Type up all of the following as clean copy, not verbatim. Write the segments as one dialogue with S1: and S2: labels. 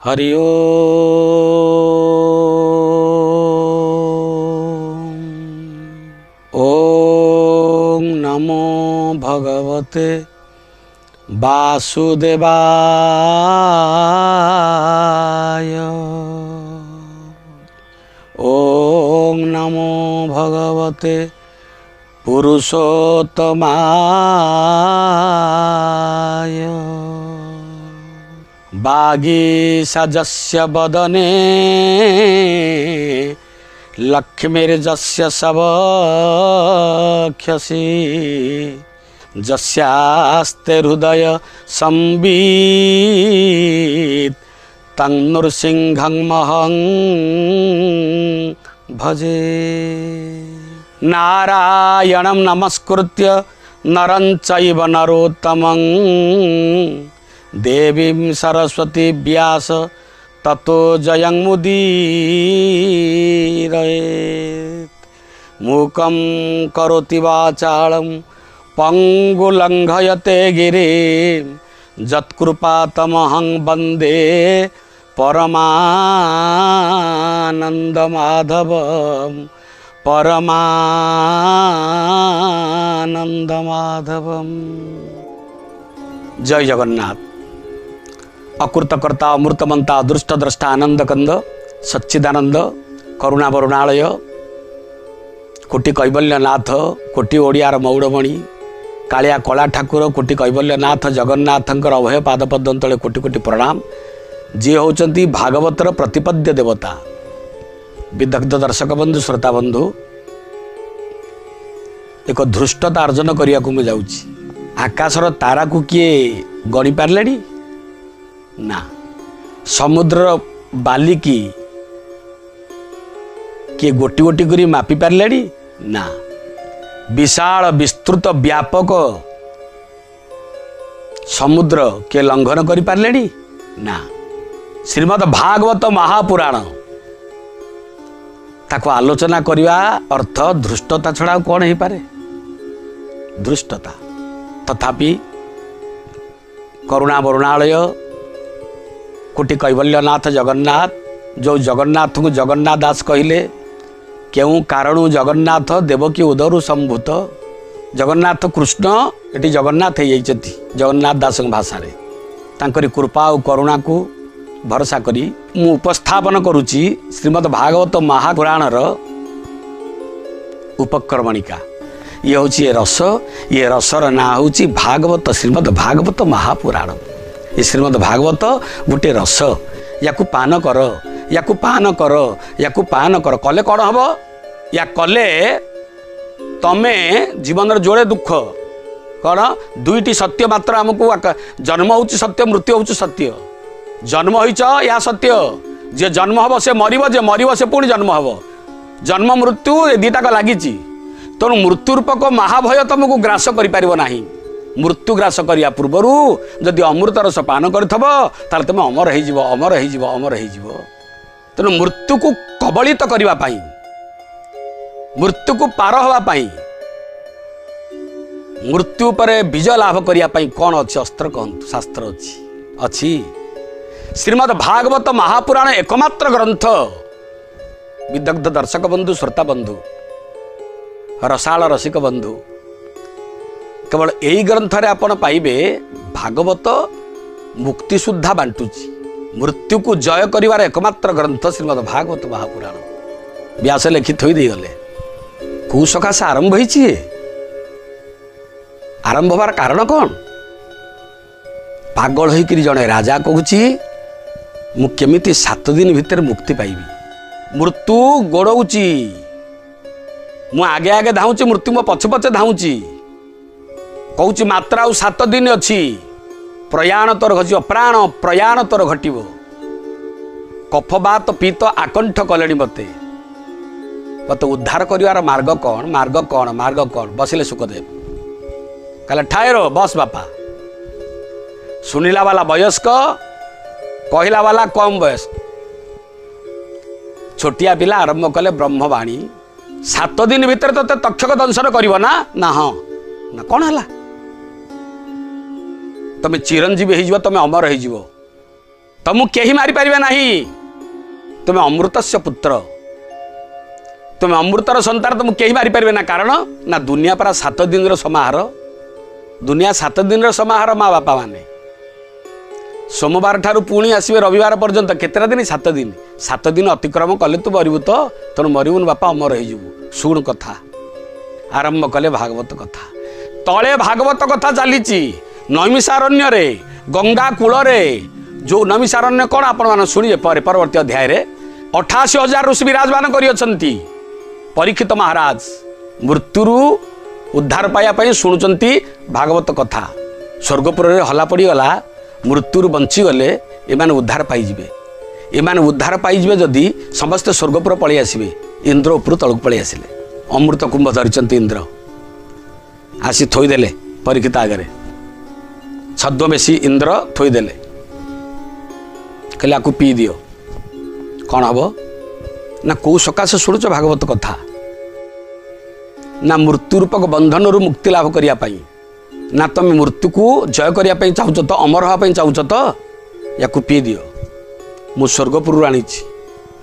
S1: हरि ओम नमो भगवते वासुदेवाय। ओम नमो भगवते पुरुषोत्तमाय। वागीसजस्य वदने लक्ष्मीर्जस्य सवक्षसि। जस्यास्ते हृदय संवित् तं नृसिंहमहं भजे। नारायणं नमस्कृत्य नरं चैव नरोत्तमं देवीं सरस्वती व्यास ततो जयमुदीरयेत्। मूकं करोति वाचालं पंगुलंघयते गिरिं यत्कृपातमहं वन्दे परमानन्दमाधवं परमानन्दमाधवं। जय जगन्नाथ। अकृतकर्ता अमृतमंता अदृष्टद्रष्टा आनंदकंद सच्चिदानंद करुणा वरुणालय कोटि कैवल्यनाथ कोटि ओडियार मौड़मणि कालिया कला ठाकुर कोटि कैवल्यनाथ जगन्नाथंकर अभय पादपद्म तले कोटि कोटि प्रणाम। जी होचंती भागवतर प्रतिपद्य देवता। विदग्ध दर्शक बंधु श्रोता बंधु एक धृष्टता अर्जन करिया को जाऊँगी। आकाशर तारा को किए गणी पारे ना, समुद्र बाली की किए गोटी गोटी करी मापी पारे ना, विशाल विस्तृत व्यापक समुद्र के लंघन कर पारे ना। श्रीमद् भागवत महापुराण ताको आलोचना करवा अर्थ धृष्टता छड़ा कौन हो पारे? धृष्टता। तथापि करुणा वरुणालय कोटि कैवल्यनाथ जगन्नाथ जो जगन्नाथ को जगन्नाथ दास कहले क्यों कारण जगन्नाथ देवकी उदरु संभूत जगन्नाथ कृष्ण ये जगन्नाथ हो जगन्नाथ दास भाषा रे तांकरी कृपा और करुणा को भरोसा करी मु उपस्थापन करुच्ची श्रीमद् भागवत महापुराणर उपक्रमणिका। ये हूँ रस, ये रसर ना हूँ भागवत श्रीमद् भागवत महापुराण। ये श्रीमद् भागवत गोटे रस, या पान कर, या पान कर, या पान कर कले कौन हम या कले तमे जीवन जोड़े दुख कौन दुईटी सत्य मात्र आमको जन्म हूँ सत्य मृत्यु हूँ सत्य। जन्म होइच या सत्य, जे जन्म हम से मरिब, जे मरिब से पुणी जन्म हम। जन्म मृत्यु ए दुईटाक लगी तेणु मृत्यु रूपक महाभय तुमको ग्रास कर मृत्यु ग्रास करिया पूर्वरु जदि अमृत रस पान करथब ताले तुम अमर हो अमर हो अमर हो। तेणु मृत्यु को कबलित करने पाई, मृत्यु को पार हवा पाई, मृत्यु पर विजय लाभ करने पाई कौन अच्छी अस्त्र कहतु? शास्त्र अच्छी श्रीमद् भागवत महापुराण एकमात्र ग्रंथ। विदग्ध दर्शक बंधु श्रोता बंधु रसाल रसिक बंधु केवल यही ग्रंथ रे आपण पाइबे भागवत मुक्ति सुद्धा बांटुची। मृत्यु को जय करिवार एकमात्र ग्रंथ श्रीमद् भागवत महापुराण। व्यास लिखित होई दे गले कौ सकाशे आरंभ होईची, आरंभ होबार कारण कौन? पागल होइकरी जणे राजा कहूची मु केमिति 7 दिन भितर मुक्ति पाइबी। मृत्यु गोड़ौची, मु आगे आगे धाऊँची, मृत्यु मो पछे पछे धाऊँची। कहूँ मात्र आउ 7 दिन अच्छी प्रयाण तोर घट प्राण प्रयाण तोर घटव कफ बात पीत आकंठ कले मते मत उद्धार कर मार्ग कौन मार्ग कौन मार्ग कौन बसिले सुखदेव कहले ठाएरो बस बापा। सुनिला वाला वयस्क कहला वाला कम बयस छोटिया पिला आरंभ कले ब्रह्मवाणी 7 दिन भितर तो तक्षक दंशन कर ना हाँ ना कौन है तुम चिरंजीवी हो तुम अमर हो तुमको केही मारी पारिबे नहीं। तुम अमृतस्य पुत्र, तुम अमृतर संतान, तुमको केही मारी पारिबे ना। कारण ना दुनिया परा 7 दिन समाहार, दुनिया 7 दिन समाहार। माँ बापा माने सोमवार ठारू पुणी आसवे रविवार पर्यंत केतरा दिन? 7 दिन। 7 दिन अतिक्रम कले तू मरबू, तो तेणु मरबुन बापा, अमर हो। शुण कथा आरंभ कले भागवत कथा। तले भागवत कथा चली नैमिषारण्य रे, गंगा कूल रे। जो नैमिषारण्य कौन आपण मान शुणिए परवर्ती अध्याय रे। 88,000 ऋषि विराजमान करियछंती। परीक्षित महाराज मृत्युरु उद्धार पाया शुणुचंती भागवत कथा। स्वर्गपुर रे हला पड़ी गला, मृत्युरु बंची गले एमाने उद्धार पाइजिबे। एमाने उद्धार पाइजिबे जदि समस्त स्वर्गपुर पळि आसिबे। इंद्र उपर तळक पळि आसिले। अमृत कुंभ धरिचंती इंद्र, आसी थोईदेले परीक्षित आगरे। छद्मवेशी इंद्र थोईदेले, कहले आकु पी दियो। कौन हम ना कौ सकाशे शुणुच भागवत कथा? ना मृत्यु रूपक बंधन रु मुक्ति लाभ करने, ना तुम मृत्यु को जय करने चाहूच तो, अमर हाँपाई चाहूच तो या पी दियो। मु स्वर्गपुर आनी,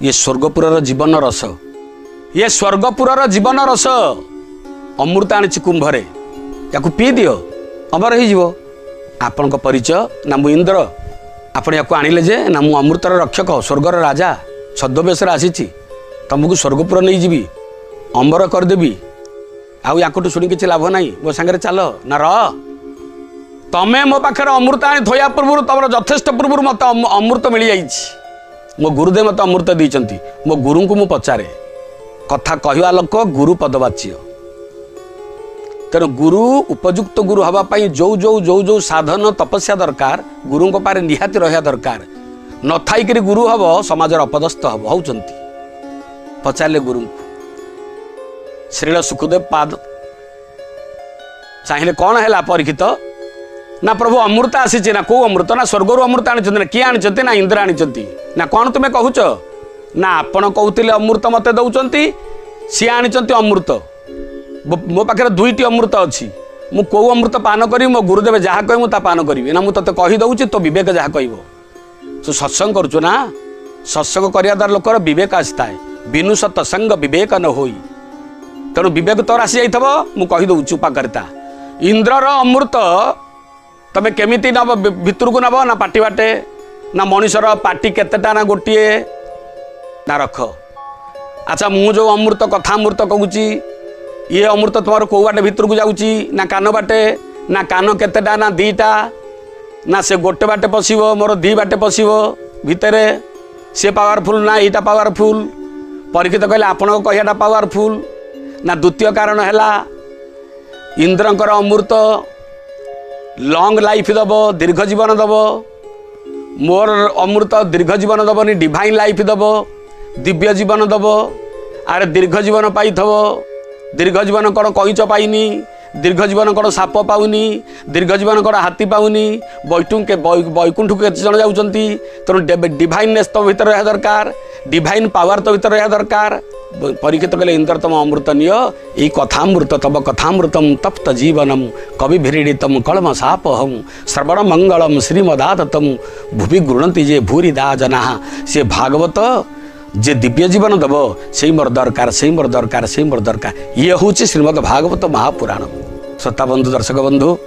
S1: ये स्वर्गपुर जीवन रस, ये स्वर्गपुर जीवन रस अमृत आनी कुंभरे, या पी दियो, अमर हो। आपण परिचय ना मु इंद्र, आपण या आणिले जे ना मु अमृतर रक्षक, स्वर्गर राजा, छद्मवेश आसी तुमको स्वर्गपुर नहीं जीवी, अमर करदेवी। आउ या शुणी किसी लाभ ना, मो सांगे चल ना र। तमें मो पाखे अमृत आनी थोया पूर्व तुम यथेष्ट पूर्व मत अमृत मिल जाइए। मो गुरुदेव मत अमृत देइचंती। मो गुरु को मु पचारे, कथा कहवा लोक गुरु पदवाच्य। तेणु गुरु उपयुक्त गुरु हवापाई जो जो जो जो साधन तपस्या दरकार, गुरु पारे निहाती रहा दरकार। न थाइकरी गुरु हम समाज अपदस्थ हम होउचंती। पचारे गुरु को श्रील सुखदेव पाद चाहिए कौन है परीक्षित ना प्रभु अमृत आसी ना, कौ अमृत ना स्वर्गर अमृत आनी ना, किए आनी ना इंद्र आनी ना, कौन तुम्हें कहूच ना आपण कहते अमृत मत दौरान सी आनी अमृत। मो पाखे 2टी अमृत अच्छी, मु कौ अमृत पान करी, मो गुरुदेव जहाँ कह मुझे पान करी ना, मुझे कहीदे तो विवेक जहाँ कह। तू सत्संग करुचु ना, सत्संग करने द्वारा लोकर विवेक आसी थाए। बिनु सत्संग विवेक न होई। तेणु विवेक तोर आसी जाइथबो, मु कहीदे उपकारिता। इंद्रर अमृत तमे केमिति नब, भितर को नब ना पाटी बाटे, ना मनुष्यर पाटी केतेटा ना गोटे ना रख। अच्छा मु जो अमृत कथा अमृत कहूची, ये अमृत तुम कौ बाटे भितर को जाऊँगी ना कान बाटे, ना कान केतेटा ना 2टा, ना से गोटे बाटे पशिबो, मोर 2 बाटे पशिबो भितरे। से पावरफुल ना एटा पावरफुल? परीक्षित कहले आपण कहटा पावरफुल ना। द्वितीय कारण है इंद्रंकर अमृत लंग लाइफ दब, दीर्घ जीवन दब। मोर अमृत दीर्घ जीवन दबनी, डिवाइन लाइफ दब, दिव्य जीवन दब। आरे दीर्घ जीवन पाइथबो, दीर्घ जीवन कौन कईच पाइनी, दीर्घ जीवन कौन साप पाऊनी, दीर्घ जीवन कौन हाथी पाऊनी, बैकुंठ को केते जन जाउचंती। तेणु डिवाइननेस तो भीतर रहा दरकार, डिवाइन पावर तो भीतर रहा दरकार। परीक्षित कहले इंद्र तम अमृत निय, यही कथामृत तब कथामृतम तप्त जीवनम कवि भिरीडितम कलम सापहम श्रवण मंगलम श्रीमदातम भूपि गृणंती जे भूरी दा जना। से भागवत जे दिव्य जीवन दब से मोर दरकार, से मोर दरकार, से मोर दरकार। ये हूँ श्रीमद भागवत महापुराण। श्रोता बंधु, दर्शक बंधु,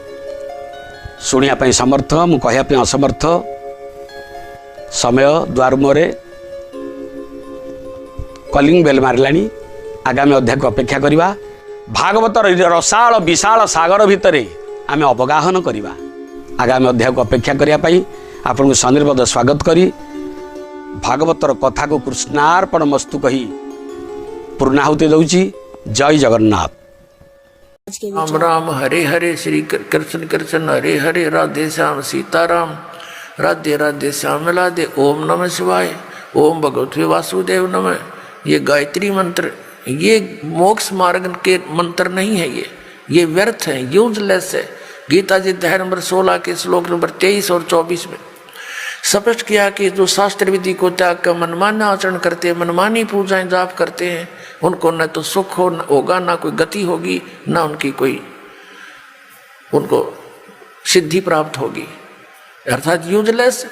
S1: शुणिया समर्थ, मु कहया असमर्थ। समय द्वार मोरे कलिंग बेल मारिलानी। आगामी अध्याय को अपेक्षा करिबा। भागवत रसाल विशाल सागर भितरे आमे अवगाहन करिबा। आगामी अध्याय को अपेक्षा करिया पई आपन को सनिर्बद्ध स्वागत करी भागवतर कथा को कृष्णार्पण मस्तु कही पूर्णाहुति दउची। जय जगन्नाथ।
S2: राम राम हरे हरे, श्री कृष्ण कृष्ण हरे हरे, राधे श्याम सीताराम, राधे राधे श्याम राधे। ओम नमः शिवाय, ओम भगवते वासुदेव नमः। ये गायत्री मंत्र, ये मोक्ष मार्ग के मंत्र नहीं है, ये व्यर्थ है, यूजलेस है। गीता जी अध्याय नंबर 16 के श्लोक नंबर 23 और 24 में स्पष्ट किया कि जो शास्त्र विधि को त्याग कर मनमानी आचरण करते हैं, मनमानी पूजाएं जाप करते हैं, उनको न तो सुख होगा, ना कोई गति होगी, ना उनकी कोई उनको सिद्धि प्राप्त होगी। अर्थात यूजलेस,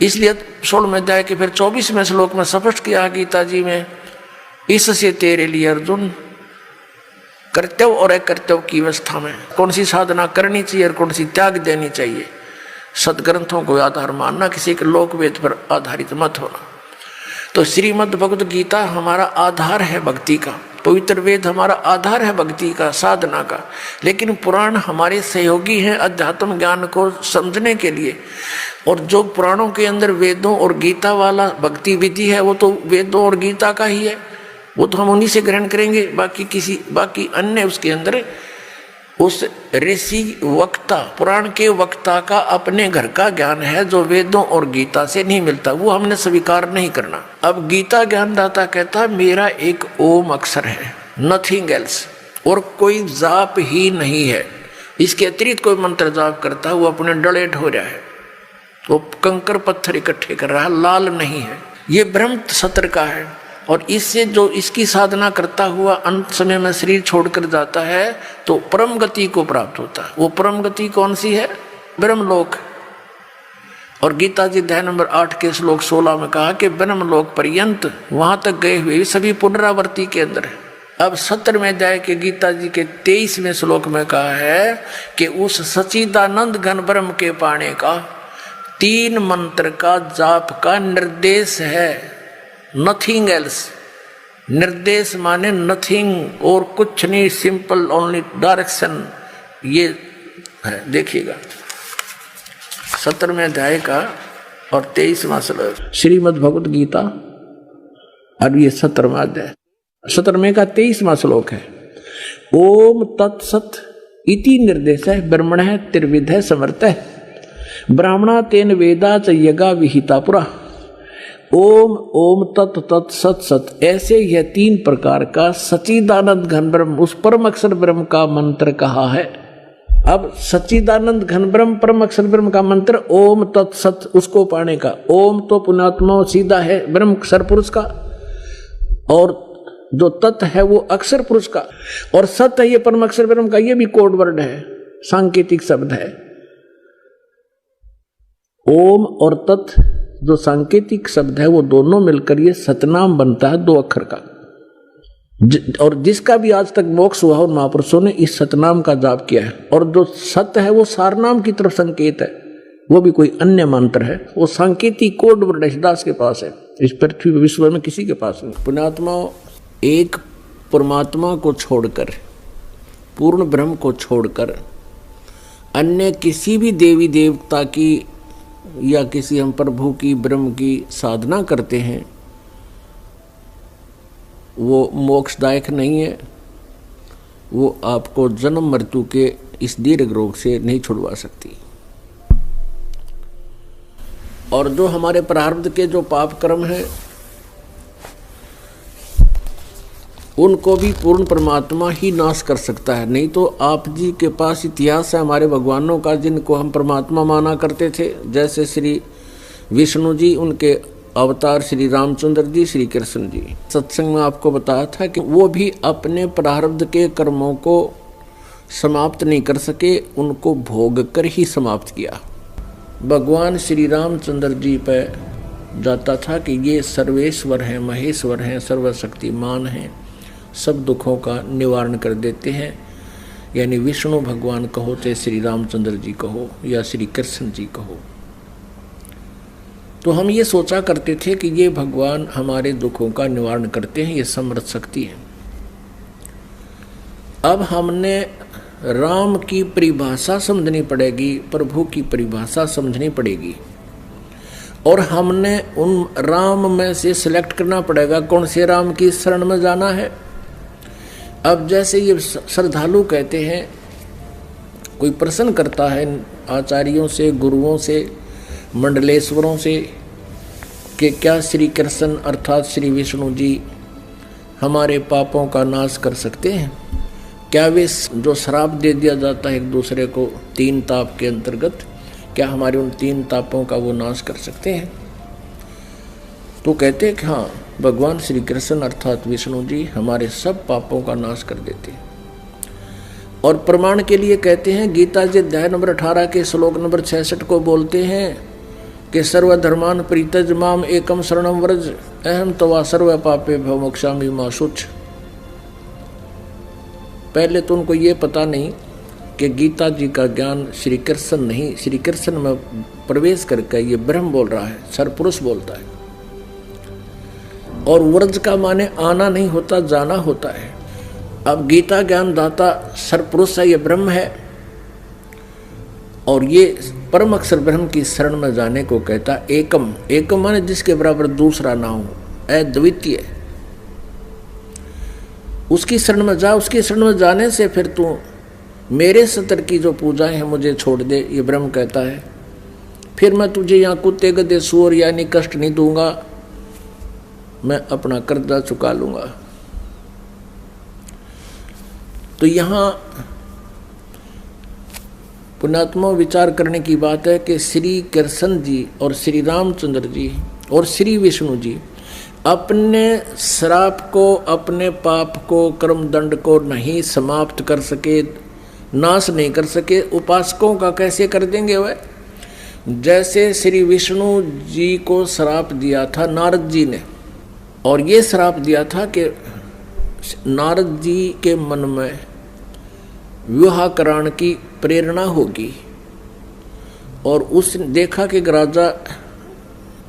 S2: इसलिए 16वें अध्याय के फिर 24वें श्लोक में स्पष्ट किया गीता जी में, इससे तेरे लिए अर्जुन कर्तव्य और अकर्तव्य की अवस्था में कौन सी साधना करनी चाहिए और कौन सी त्याग देनी चाहिए, सदग्रंथों को आधार मानना, किसी के लोक वेद पर आधारित मत होना। तो श्रीमद् भगवद गीता हमारा आधार है भक्ति का, पवित्र वेद हमारा आधार है भक्ति का, साधना का। लेकिन पुराण हमारे सहयोगी हैं अध्यात्म ज्ञान को समझने के लिए। और जो पुराणों के अंदर वेदों और गीता वाला भक्ति विधि है वो तो वेदों और गीता का ही है, वो तो हम उन्हीं से ग्रहण करेंगे। बाकी अन्य उसके अंदर उस ऋषि वक्ता, पुराण के वक्ता का अपने घर का ज्ञान है जो वेदों और गीता से नहीं मिलता, वो हमने स्वीकार नहीं करना। अब गीता ज्ञानदाता कहता मेरा एक ओम अक्षर है, नथिंग एल्स, और कोई जाप ही नहीं है। इसके अतिरिक्त कोई मंत्र जाप करता है वो अपने डले ढो रहा है, वो कंकर पत्थर इकट्ठे कर रहा है, लाल नहीं है। ये ब्रह्म सत्र का है। और इससे जो इसकी साधना करता हुआ अंत समय में शरीर छोड़कर जाता है तो परम गति को प्राप्त होता है। वो परम गति कौन सी है? ब्रह्मलोक। और गीता जी अध्याय नंबर 8 के श्लोक 16 में कहा कि ब्रह्मलोक पर्यंत वहां तक गए हुए सभी पुनरावृत्ति के अंदर है। अब 17वें अध्याय के गीता जी के 23वें श्लोक में कहा है कि उस सच्चिदानंद घन ब्रह्म के पाने का 3 मंत्र का जाप का निर्देश है, नथिंग एल्स। निर्देश माने नथिंग और कुछ नहीं, सिंपल ओनली डायरेक्शन। ये है, देखिएगा 17वें अध्याय का और 23वां श्लोक श्रीमद् भगवद गीता, और ये 17वां अध्याय 17वें का 23वां श्लोक है। ओम तत्सत इति निर्देश है ब्रह्मण है त्रिविध है समर्थ है ब्राह्मणा तेन वेदा च यज्ञा विहिता पुरा। ओम ओम तत् तत् सत सत, ऐसे यह 3 प्रकार का सच्चिदानंद घन ब्रह्म, उस परम अक्षर ब्रह्म का मंत्र कहा है। अब सच्चिदानंद घन ब्रह्म परम अक्षर ब्रह्म का मंत्र ओम तत् सत, उसको पाने का। ओम तो पुण्यात्मा सीधा है ब्रह्म अक्षर पुरुष का, और जो तत् है वो अक्षर पुरुष का, और सत है ये परम अक्षर ब्रह्म का। ये भी कोड वर्ड है, सांकेतिक शब्द है। ओम और तत् जो सांकेतिक शब्द है वो दोनों मिलकर ये सतनाम बनता है 2 अक्षर का। और जिसका भी आज तक मोक्ष हुआ उन महापुरुषों ने इस सतनाम का जाप किया है। और जो सत है वो सारनाम की तरफ संकेत है, वो भी कोई अन्य मंत्र है, वो सांकेतिक कोड वर्ड दास के पास है, इस पृथ्वी विश्व में किसी के पास नहीं। पुण्यात्मा एक परमात्मा को छोड़कर, पूर्ण ब्रह्म को छोड़कर अन्य किसी भी देवी देवता की या किसी हम प्रभु की ब्रह्म की साधना करते हैं वो मोक्षदायक नहीं है, वो आपको जन्म मृत्यु के इस दीर्घ रोग से नहीं छुड़वा सकती। और जो हमारे प्रारब्ध के जो पाप कर्म हैं उनको भी पूर्ण परमात्मा ही नाश कर सकता है। नहीं तो आप जी के पास इतिहास है हमारे भगवानों का जिनको हम परमात्मा माना करते थे, जैसे श्री विष्णु जी, उनके अवतार श्री रामचंद्र जी, श्री कृष्ण जी। सत्संग में आपको बताया था कि वो भी अपने प्रारब्ध के कर्मों को समाप्त नहीं कर सके, उनको भोग कर ही समाप्त किया। भगवान श्री रामचंद्र जी पर जाता था कि ये सर्वेश्वर हैं, महेश्वर हैं, सर्वशक्तिमान हैं, सब दुखों का निवारण कर देते हैं। यानी विष्णु भगवान कहो, चाहे श्री रामचंद्र जी कहो या श्री कृष्ण जी कहो। तो हम ये सोचा करते थे कि ये भगवान हमारे दुखों का निवारण करते हैं, ये समर्थ शक्ति है। अब हमने राम की परिभाषा समझनी पड़ेगी, प्रभु की परिभाषा समझनी पड़ेगी, और हमने उन राम में से सिलेक्ट करना पड़ेगा कौन से राम की शरण में जाना है। अब जैसे ये श्रद्धालु कहते हैं, कोई प्रश्न करता है आचार्यों से, गुरुओं से, मंडलेश्वरों से कि क्या श्री कृष्ण अर्थात श्री विष्णु जी हमारे पापों का नाश कर सकते हैं? क्या वे जो श्राप दे दिया जाता है एक दूसरे को 3 ताप के अंतर्गत, क्या हमारे उन 3 तापों का वो नाश कर सकते हैं? तो कहते हैं कि हाँ, भगवान श्री कृष्ण अर्थात विष्णु जी हमारे सब पापों का नाश कर देते हैं। और प्रमाण के लिए कहते हैं गीता जी अध्याय नंबर 18 के श्लोक नंबर 66 को बोलते हैं कि सर्वधर्मान परित्यज माम एकम शरणम व्रज अहम तवा सर्व पापे भव मोक्षामि मा शुच। पहले तो उनको ये पता नहीं कि गीता जी का ज्ञान श्री कृष्ण नहीं, श्री कृष्ण में प्रवेश करके ये ब्रह्म बोल रहा है, सरपुरुष बोलता है। और व्रज का माने आना नहीं होता, जाना होता है। अब गीता ज्ञान दाता सरपुरुष है, ये ब्रह्म है, और ये परम अक्षर ब्रह्म की शरण में जाने को कहता एकम। एकम माने जिसके बराबर दूसरा ना हो, अद्वितीय। उसकी शरण में जा, उसकी शरण में जाने से फिर तू मेरे सतर की जो पूजाएं हैं मुझे छोड़ दे, ये ब्रह्म कहता है। फिर मैं तुझे यहाँ कुत्ते गधे सूअर यानी कष्ट नहीं दूंगा, मैं अपना कर्जा चुका लूंगा। तो यहाँ पुण्यात्मा विचार करने की बात है कि श्री कृष्ण जी और श्री रामचंद्र जी और श्री विष्णु जी अपने श्राप को, अपने पाप को, कर्म दंड को नहीं समाप्त कर सके, नाश नहीं कर सके। उपासकों का कैसे कर देंगे वह? जैसे श्री विष्णु जी को श्राप दिया था नारद जी ने, और ये श्राप दिया था कि नारद जी के मन में विवाह कराने की प्रेरणा होगी, और उसने देखा कि राजा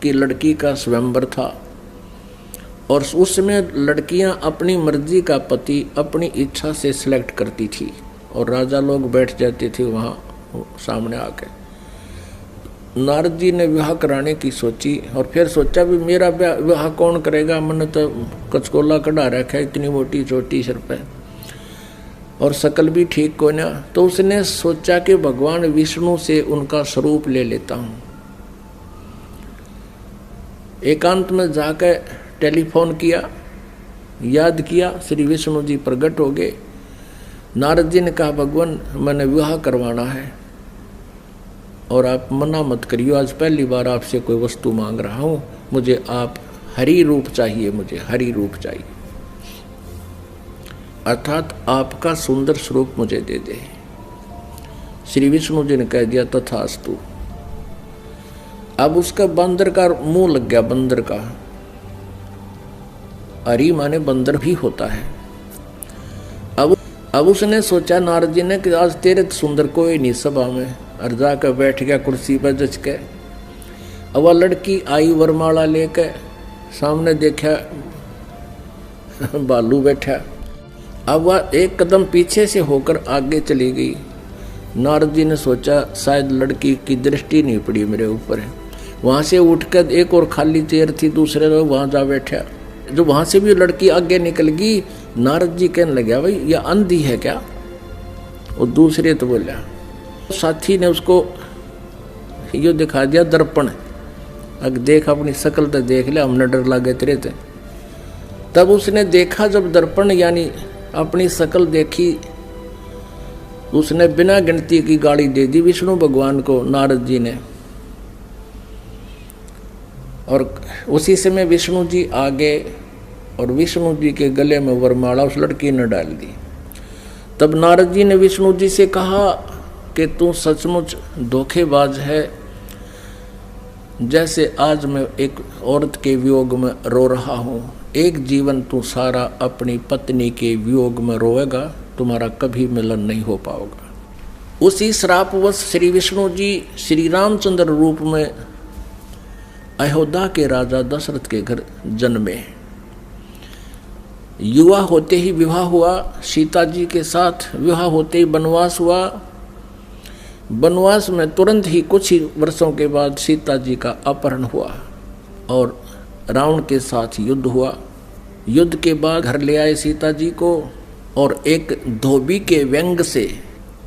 S2: की लड़की का स्वयंवर था, और उसमें लड़कियां अपनी मर्जी का पति अपनी इच्छा से सिलेक्ट करती थी, और राजा लोग बैठ जाते थे वहाँ सामने आके। नारद जी ने विवाह कराने की सोची, और फिर सोचा भी मेरा विवाह कौन करेगा, मैंने तो कचकोला कढ़ा रखा है, इतनी मोटी चोटी सिर पे, और शकल भी ठीक को ना। तो उसने सोचा कि भगवान विष्णु से उनका स्वरूप ले लेता हूँ। एकांत में जाकर टेलीफोन किया, याद किया, श्री विष्णु जी प्रकट हो गए। नारद जी ने कहा भगवान मैंने विवाह करवाना है और आप मना मत करियो, आज पहली बार आपसे कोई वस्तु मांग रहा हूँ, मुझे आप हरि रूप चाहिए, मुझे हरि रूप चाहिए, अर्थात आपका सुंदर स्वरूप मुझे दे दे। श्री विष्णु जी ने कह दिया तथास्तु। अब उसका बंदर का मुंह लग गया, बंदर का। हरि माने बंदर भी होता है। अब उसने सोचा नारद जी ने कि आज तेरे सुंदर कोई नहीं सभा में, और जाकर बैठ गया कुर्सी पर जच के। अब वह लड़की आई वरमाला लेकर, सामने देखा बालू बैठा। अब वह एक कदम पीछे से होकर आगे चली गई। नारद जी ने सोचा शायद लड़की की दृष्टि नहीं पड़ी मेरे ऊपर। वहाँ से उठकर एक और खाली चेयर थी दूसरे लोग, वहाँ जा बैठा। जो वहाँ से भी लड़की आगे निकल गई, नारद जी कहने लगा भाई यह अंधी है क्या? और दूसरे तो बोला, साथी ने उसको यो दिखा दिया दर्पण, अगर देख अपनी शक्ल तो देख ले, हमने डर लगे तेरे थे। तब उसने देखा जब दर्पण यानी अपनी शक्ल देखी, उसने बिना गिनती की गाली दे दी विष्णु भगवान को, नारद जी ने। और उसी समय विष्णु जी आगे और विष्णु जी के गले में वरमाला उस लड़की ने डाल दी। तब नारद जी ने विष्णु जी से कहा कि तू सचमुच धोखेबाज है, जैसे आज मैं एक औरत के वियोग में रो रहा हूँ, एक जीवन तू सारा अपनी पत्नी के वियोग में रोएगा, तुम्हारा कभी मिलन नहीं हो पाओगा। उसी श्रापवश श्री विष्णु जी श्री रामचंद्र रूप में अयोध्या के राजा दशरथ के घर जन्मे। युवा होते ही विवाह हुआ सीता जी के साथ, विवाह होते ही वनवास हुआ। वनवास में तुरंत ही कुछ ही वर्षों के बाद सीता जी का अपहरण हुआ और रावण के साथ युद्ध हुआ। युद्ध के बाद घर ले आए सीता जी को, और एक धोबी के व्यंग से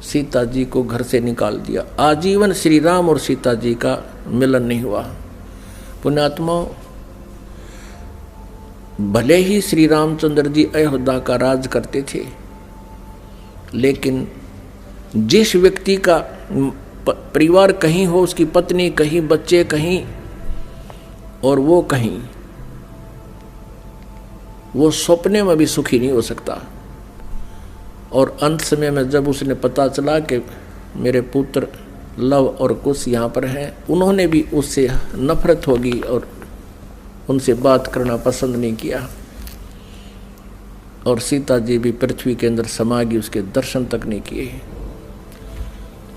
S2: सीता जी को घर से निकाल दिया। आजीवन श्री राम और सीता जी का मिलन नहीं हुआ। पुण्यात्मा, भले ही श्री रामचंद्र जी अयोध्या का राज करते थे, लेकिन जिस व्यक्ति का परिवार कहीं हो, उसकी पत्नी कहीं, बच्चे कहीं और वो कहीं, वो सपने में भी सुखी नहीं हो सकता। और अंत समय में जब उसने पता चला कि मेरे पुत्र लव और कुश यहाँ पर हैं, उन्होंने भी उससे नफरत होगी और उनसे बात करना पसंद नहीं किया। और सीता जी भी पृथ्वी के अंदर समा गई, उसके दर्शन तक नहीं किए।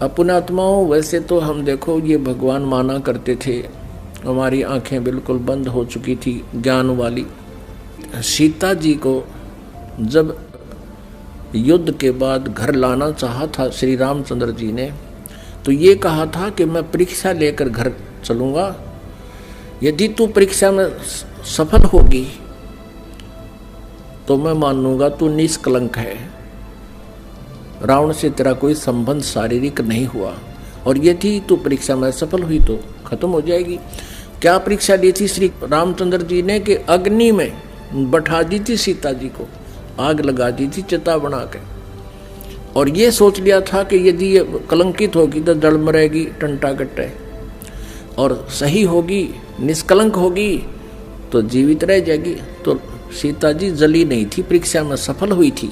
S2: पुण्यात्माओं, वैसे तो हम देखो ये भगवान माना करते थे, हमारी आंखें बिल्कुल बंद हो चुकी थी ज्ञान वाली। सीता जी को जब युद्ध के बाद घर लाना चाहा था श्री रामचंद्र जी ने, तो ये कहा था कि मैं परीक्षा लेकर घर चलूँगा, यदि तू परीक्षा में सफल होगी तो मैं मानूंगा तू निष्कलंक है, रावण से तेरा कोई संबंध शारीरिक नहीं हुआ, और यदि तू परीक्षा में सफल हुई तो खत्म हो जाएगी। क्या परीक्षा ली थी श्री रामचंद्र जी ने कि अग्नि में बैठा दी थी सीता जी को, आग लगा दी थी चिता बना के, और ये सोच लिया था कि यदि ये कलंकित होगी तो जल मरेगी टंटा कट्टे, और सही होगी निष्कलंक होगी तो जीवित रह जाएगी। तो सीता जी जली नहीं थी, परीक्षा में सफल हुई थी।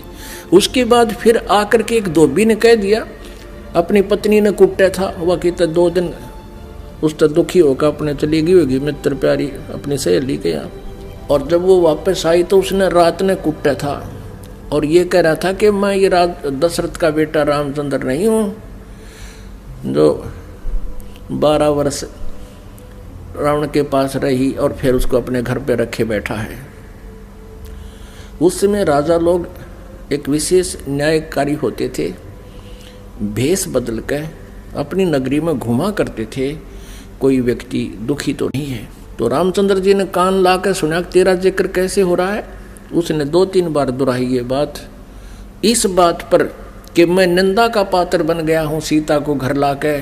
S2: उसके बाद फिर आकर के एक धोबी ने कह दिया, अपनी पत्नी ने कुटा था, वह कहता 2 दिन उस तक दुखी होकर अपने चली गई होगी मित्र प्यारी अपनी सहेली के यहाँ, और जब वो वापस आई तो उसने रात ने कुटा था और ये कह रहा था कि मैं ये दशरथ का बेटा रामचंद्र नहीं हूँ जो 12 वर्ष रावण के पास रही और फिर उसको अपने घर पे रखे बैठा है। उस समय राजा लोग एक विशेष न्यायकारी होते थे, भेष बदल कर अपनी नगरी में घुमा करते थे, कोई व्यक्ति दुखी तो नहीं है। तो रामचंद्र जी ने कान ला कर सुना तेरा जिक्र कैसे हो रहा है। उसने 2-3 बार दोहराई ये बात, इस बात पर कि मैं निंदा का पात्र बन गया हूँ सीता को घर ला के।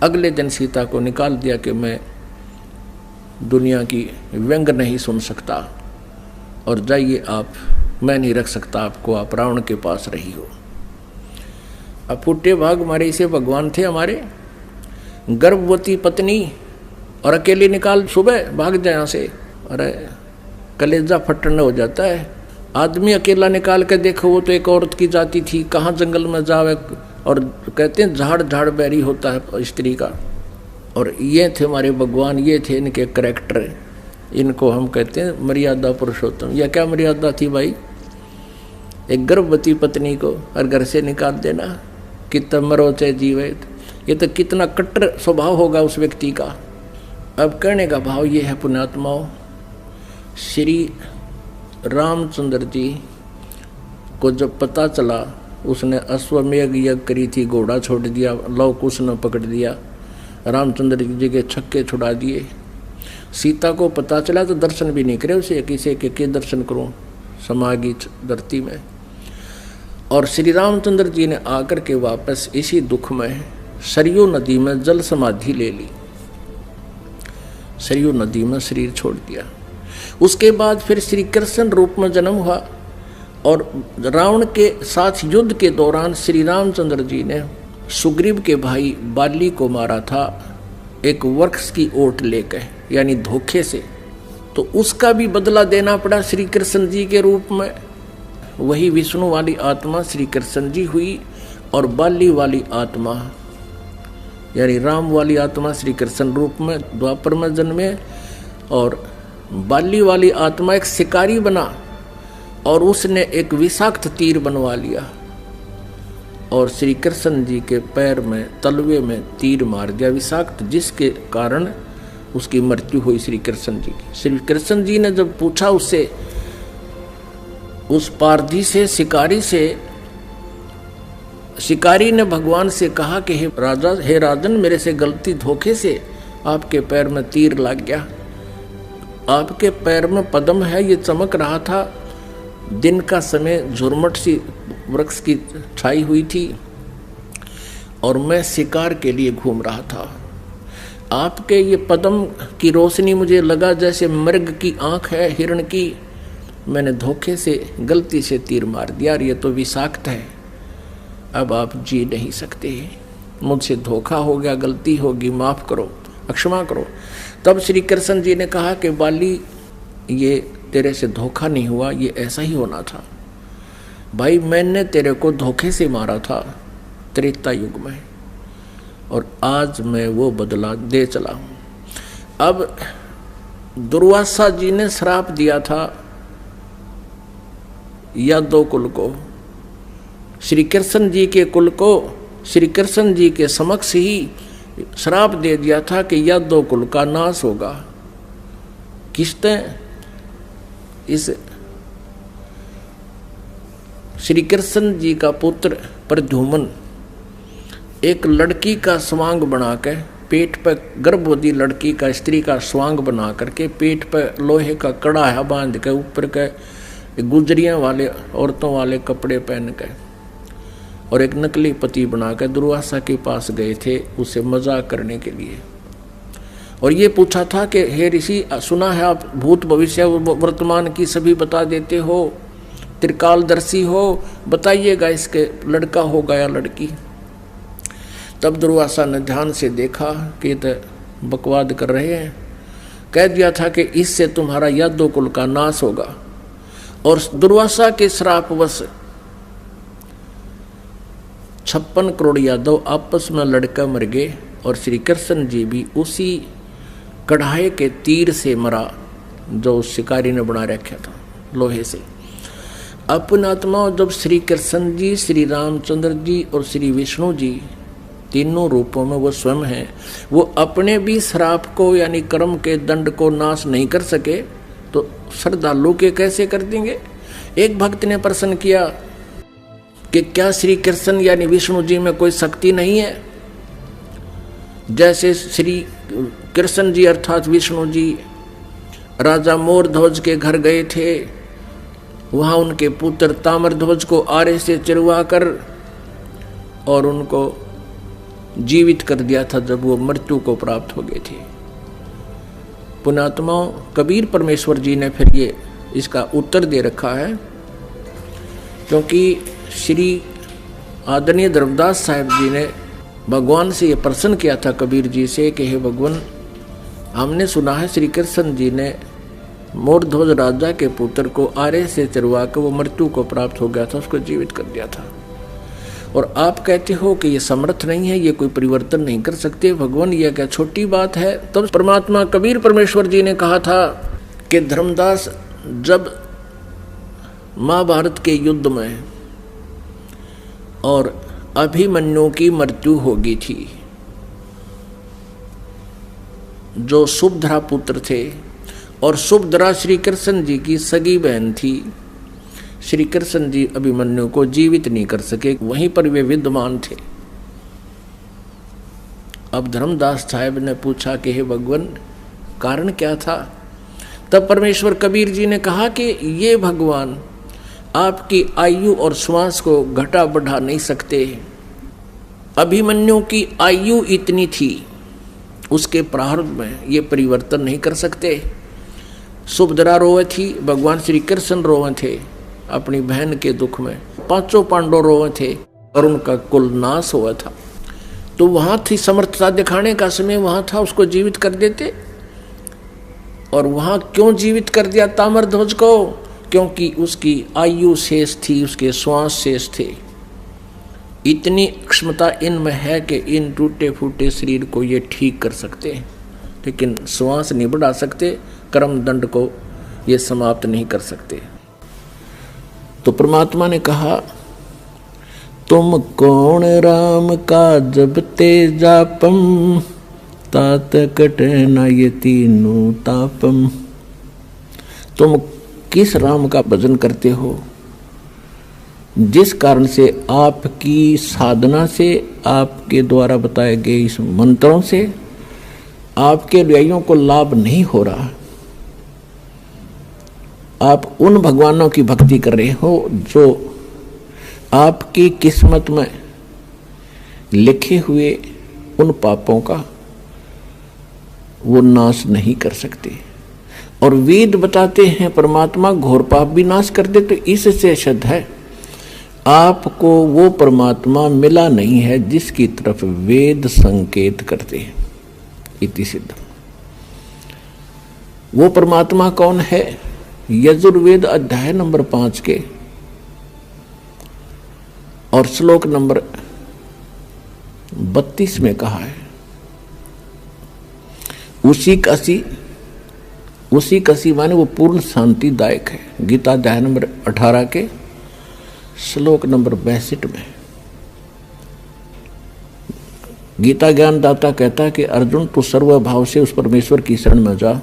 S2: अगले दिन सीता को निकाल दिया कि मैं दुनिया की व्यंग नहीं सुन सकता, और जाइए आप, मैं नहीं रख सकता आपको, आप रावण के पास रही हो। अब फुटे भाग हमारे इसे भगवान थे हमारे, गर्भवती पत्नी और अकेले निकाल सुबह भाग जाए यहाँ से, अरे कलेजा फटने हो जाता है। आदमी अकेला निकाल के देखो, वो तो एक औरत की जाति थी, कहाँ जंगल में जावे, और कहते हैं झाड़ झाड़ बैरी होता है स्त्री का। और ये थे हमारे भगवान, ये थे इनके करैक्टर, इनको हम कहते हैं मर्यादा पुरुषोत्तम। यह क्या मर्यादा थी भाई, एक गर्भवती पत्नी को और घर से निकाल देना, कितना मरो चाहे जीवे, ये तो कितना कट्टर स्वभाव होगा उस व्यक्ति का। अब कहने का भाव ये है पुण्यात्माओं, श्री रामचंद्र जी को जब पता चला, उसने अश्वमेघ यज्ञ करी थी, घोड़ा छोड़ दिया, लव कुश ने पकड़ दिया, रामचंद्र जी के छक्के छुड़ा दिए। सीता को पता चला तो दर्शन भी नहीं करे उसे, किसे के दर्शन करूं समागी धरती में। और श्री रामचंद्र जी ने आकर के वापस इसी दुख में सरयू नदी में जल समाधि ले ली, सरयू नदी में शरीर छोड़ दिया। उसके बाद फिर श्री कृष्ण रूप में जन्म हुआ, और रावण के साथ युद्ध के दौरान श्री रामचंद्र जी ने सुग्रीव के भाई बाली को मारा था एक वृक्ष की ओट लेकर, यानी धोखे से। तो उसका भी बदला देना पड़ा श्री कृष्ण जी के रूप में। वही विष्णु वाली आत्मा श्री कृष्ण जी हुई, और बाली वाली आत्मा यानी राम वाली आत्मा श्री कृष्ण रूप में द्वापर में जन्मे, और बाली वाली आत्मा एक शिकारी बना और उसने एक विषाक्त तीर बनवा लिया और श्री कृष्ण जी के पैर में तलवे में तीर मार दिया विषाक्त, जिसके कारण उसकी मृत्यु हुई श्री कृष्ण जी की। श्री कृष्ण जी ने जब पूछा उससे, उस पारधी से, शिकारी से, शिकारी ने भगवान से कहा कि हे राजन, मेरे से गलती धोखे से आपके पैर में तीर लग गया। आपके पैर में पद्म है, ये चमक रहा था, दिन का समय झुरमट सी वृक्ष की छाई हुई थी और मैं शिकार के लिए घूम रहा था। आपके ये पद्म की रोशनी मुझे लगा जैसे मृग की आंख है हिरण की, मैंने धोखे से गलती से तीर मार दिया और ये तो विषाक्त है, अब आप जी नहीं सकते, मुझसे धोखा हो गया, गलती होगी, माफ़ करो, क्षमा करो। तब श्री कृष्ण जी ने कहा कि बाली, ये तेरे से धोखा नहीं हुआ, ये ऐसा ही होना था भाई, मैंने तेरे को धोखे से मारा था त्रेता युग में, और आज मैं वो बदला दे चला हूँ। अब दुर्वासा जी ने श्राप दिया था यादव कुल को, श्री कृष्ण जी के कुल को श्री कृष्ण जी के समक्ष ही श्राप दे दिया था कि यादव कुल का नाश होगा। किसने? इस श्री कृष्ण जी का पुत्र प्रद्युम्न एक लड़की का स्वांग बना के पेट पर, गर्भवती लड़की का, स्त्री का स्वांग बना करके पेट पर लोहे का कड़ा बांध के ऊपर के गुजरियां वाले औरतों वाले कपड़े पहन के और एक नकली पति बना कर दुर्वासा के पास गए थे उसे मजाक करने के लिए। और ये पूछा था कि हे ऋषि, सुना है आप भूत भविष्य वर्तमान की सभी बता देते हो, त्रिकालदर्शी हो, बताइएगा इसके लड़का होगा या लड़की। तब दुर्वासा ने ध्यान से देखा कि तो बकवाद कर रहे हैं। कह दिया था कि इससे तुम्हारा यादव कुल का नाश होगा। और दुर्वासा के श्रापवश 56 करोड़ यादव आपस में लड़कर मर गए और श्री कृष्ण जी भी उसी कढ़ाई के तीर से मरा जो उस शिकारी ने बना रखा था लोहे से। अपने आत्मा जब श्री कृष्ण जी, श्री रामचंद्र जी और श्री विष्णु जी तीनों रूपों में वो स्वयं हैं, वो अपने भी श्राप को यानी कर्म के दंड को नाश नहीं कर सके तो श्रद्धालु के कैसे कर देंगे। एक भक्त ने प्रश्न किया कि क्या श्री कृष्ण यानी विष्णु जी में कोई शक्ति नहीं है? जैसे श्री कृष्ण जी अर्थात विष्णु जी राजा मोरध्वज के घर गए थे, वहाँ उनके पुत्र ताम्रध्वज को आरे से चिरवा कर और उनको जीवित कर दिया था जब वो मृत्यु को प्राप्त हो गए थे। पुण्यात्माओं, कबीर परमेश्वर जी ने फिर ये इसका उत्तर दे रखा है, क्योंकि श्री आदरणीय धर्मदास साहिब जी ने भगवान से ये प्रश्न किया था कबीर जी से कि हे भगवान, हमने सुना है श्री कृष्ण जी ने मोरध्वज राजा के पुत्र को आरे से चरवा कर वो मृत्यु को प्राप्त हो गया था, उसको जीवित कर दिया था, और आप कहते हो कि ये समर्थ नहीं है, ये कोई परिवर्तन नहीं कर सकते। भगवान, ये क्या छोटी बात है? तब परमात्मा कबीर परमेश्वर जी ने कहा था कि धर्मदास, जब महाभारत के युद्ध में और अभिमन्यु की मृत्यु होगी थी, जो सुभद्रा पुत्र थे, और सुभद्रा श्री कृष्ण जी की सगी बहन थी, श्री कृष्ण जी अभिमन्यु को जीवित नहीं कर सके, वहीं पर वे विद्यमान थे। अब धर्मदास साहब ने पूछा कि हे भगवान, कारण क्या था? तब परमेश्वर कबीर जी ने कहा कि ये भगवान आपकी आयु और श्वास को घटा बढ़ा नहीं सकते। अभिमन्यु की आयु इतनी थी, उसके प्रारंभ में ये परिवर्तन नहीं कर सकते। सुभद्रा रोए थी, भगवान श्री कृष्ण रोए थे अपनी बहन के दुख में, पांचों पांडव रोए थे और उनका कुल नाश हुआ था। तो वहां थी समर्थता दिखाने का समय, वहां था, उसको जीवित कर देते। और वहां क्यों जीवित कर दिया ताम्रध्वज को? क्योंकि उसकी आयु शेष थी, उसके श्वास शेष थे। इतनी क्षमता इनमें है कि इन टूटे फूटे शरीर को ये ठीक कर सकते हैं, लेकिन श्वास नहीं बढ़ा सकते, कर्म दंड को ये समाप्त नहीं कर सकते। तो परमात्मा ने कहा, तुम कौन राम का जपते जापम, तात कट न ये तीनों तापम। तुम किस राम का भजन करते हो जिस कारण से आपकी साधना से, आपके द्वारा बताए गए इस मंत्रों से आपके अनुयायियों को लाभ नहीं हो रहा। आप उन भगवानों की भक्ति कर रहे हो जो आपकी किस्मत में लिखे हुए उन पापों का वो नाश नहीं कर सकते। और वेद बताते हैं परमात्मा घोर पाप भी नाश कर दे। तो इससे सिद्ध है आपको वो परमात्मा मिला नहीं है जिसकी तरफ वेद संकेत करते हैं। इति सिद्ध। वो परमात्मा कौन है? यजुर्वेद अध्याय नंबर 5 के और श्लोक नंबर 32 में कहा है, उसी कसी माने वो पूर्ण शांतिदायक है। गीता अध्याय नंबर 18 के श्लोक नंबर 62 में गीता ज्ञानदाता कहता है कि अर्जुन तू सर्वभाव से उस परमेश्वर की शरण में जा,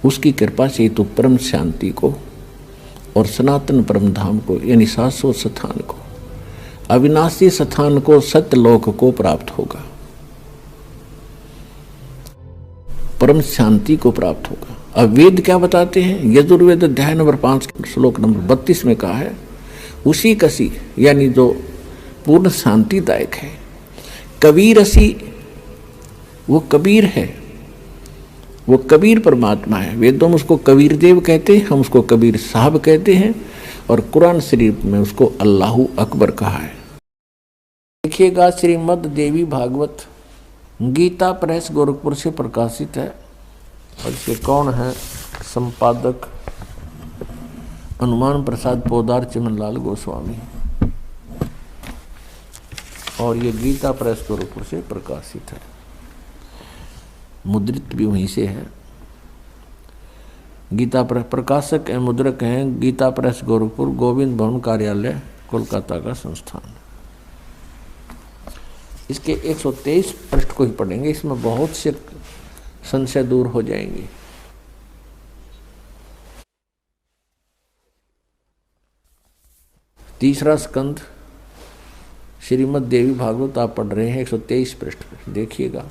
S2: उसकी कृपा से तू परम शांति को और सनातन परम धाम को यानी शाश्वत स्थान को, अविनाशी स्थान को, सत्यलोक को प्राप्त होगा, परम शांति को प्राप्त होगा। अब वेद क्या बताते हैं? यजुर्वेद अध्याय नंबर 5 श्लोक नंबर 32 में कहा है, उसी कसी यानी जो पूर्ण शांतिदायक है। कबीरसी, वो कबीर है, वो कबीर परमात्मा है। वेदों में उसको कबीर देव कहते हैं, हम उसको कबीर साहब कहते हैं, और कुरान शरीफ में उसको अल्लाहू अकबर कहा है। देखिएगा, श्रीमद् देवी भागवत गीता प्रेस गोरखपुर से प्रकाशित है, और इसके कौन है संपादक? हनुमान प्रसाद पोदार चिमनलाल गोस्वामी, और ये गीता प्रेस गोरखपुर से प्रकाशित है, मुद्रित भी वहीं से है। गीता प्रेस प्रकाशक एवं मुद्रक हैं गीता प्रेस गोरखपुर, गोविंद भवन कार्यालय, कोलकाता का संस्थान। इसके 123 पृष्ठ को ही पढ़ेंगे, इसमें बहुत से संशय दूर हो जाएंगे। तीसरा स्कंद श्रीमद् देवी भागवत आप पढ़ रहे हैं, 123 पृष्ठ पर देखिएगा।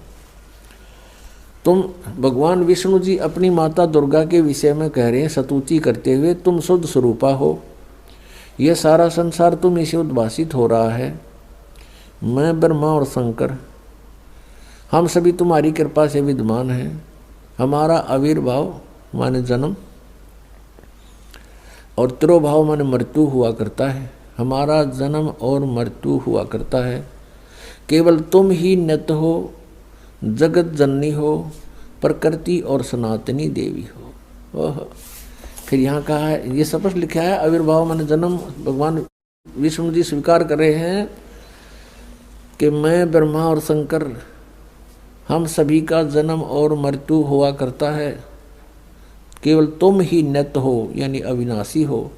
S2: तुम भगवान विष्णु जी अपनी माता दुर्गा के विषय में कह रहे हैं स्तुति करते हुए, तुम शुद्ध स्वरूपा हो, यह सारा संसार तुम इसे उद्भासित हो रहा है। मैं ब्रह्मा और शंकर हम सभी तुम्हारी कृपा से विद्यमान हैं। हमारा आविर्भाव माने जन्म और तिरोभाव माने मृत्यु हुआ करता है। हमारा जन्म और मृत्यु हुआ करता है। केवल तुम ही नित्य हो, जगत जननी हो, प्रकृति और सनातनी देवी हो। ओह, फिर यहाँ कहा है, ये स्पष्ट लिखा है, आविर्भाव माने जन्म। भगवान विष्णु जी स्वीकार कर रहे हैं कि मैं ब्रह्मा और शंकर हम सभी का जन्म और मृत्यु हुआ करता है। केवल तुम ही नित्य हो यानी अविनाशी हो,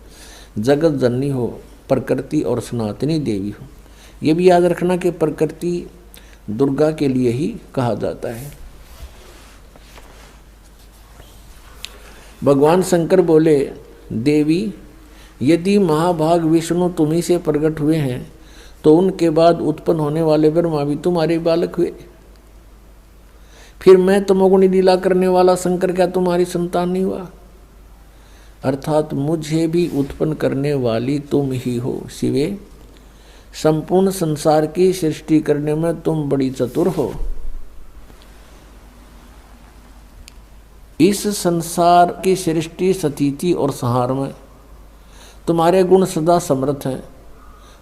S2: जगत जननी हो, प्रकृति और सनातनी देवी हो। ये भी याद रखना कि प्रकृति दुर्गा के लिए ही कहा जाता है। भगवान शंकर बोले, देवी यदि महाभाग विष्णु तुम्ही से प्रकट हुए हैं तो उनके बाद उत्पन्न होने वाले ब्रह्मा भी तुम्हारे बालक हुए। फिर मैं तमोगुणी लीला करने वाला शंकर क्या तुम्हारी संतान नहीं हुआ? अर्थात मुझे भी उत्पन्न करने वाली तुम ही हो शिवे। संपूर्ण संसार की सृष्टि करने में तुम बड़ी चतुर हो। इस संसार की सृष्टि, स्थिति और संहार में तुम्हारे गुण सदा समर्थ हैं।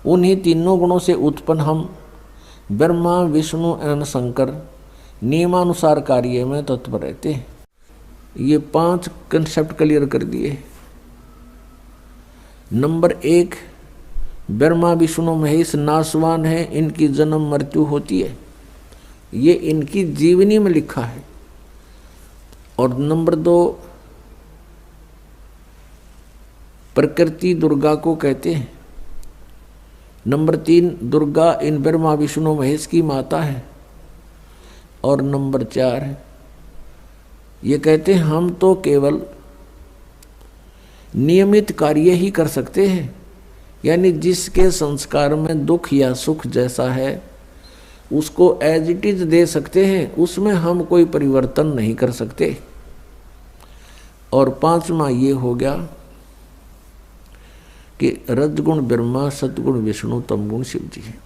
S2: उन्हीं तीनों गुणों से उत्पन्न हम ब्रह्मा, विष्णु एवं शंकर नियमानुसार कार्य में तत्पर रहते हैं। ये 5 कंसेप्ट क्लियर कर दिए। नंबर 1, ब्रह्मा विष्णु महेश नाशवान है, इनकी जन्म मृत्यु होती है, ये इनकी जीवनी में लिखा है। और नंबर 2, प्रकृति दुर्गा को कहते हैं। नंबर 3, दुर्गा इन ब्रह्मा विष्णु महेश की माता है। और नंबर 4, ये कहते हैं हम तो केवल नियमित कार्य ही कर सकते हैं, यानी जिसके संस्कार में दुख या सुख जैसा है उसको एज इट इज दे सकते हैं, उसमें हम कोई परिवर्तन नहीं कर सकते। और 5वां ये हो गया कि रजगुण ब्रह्मा, सतगुण विष्णु, तमगुण शिव जी है।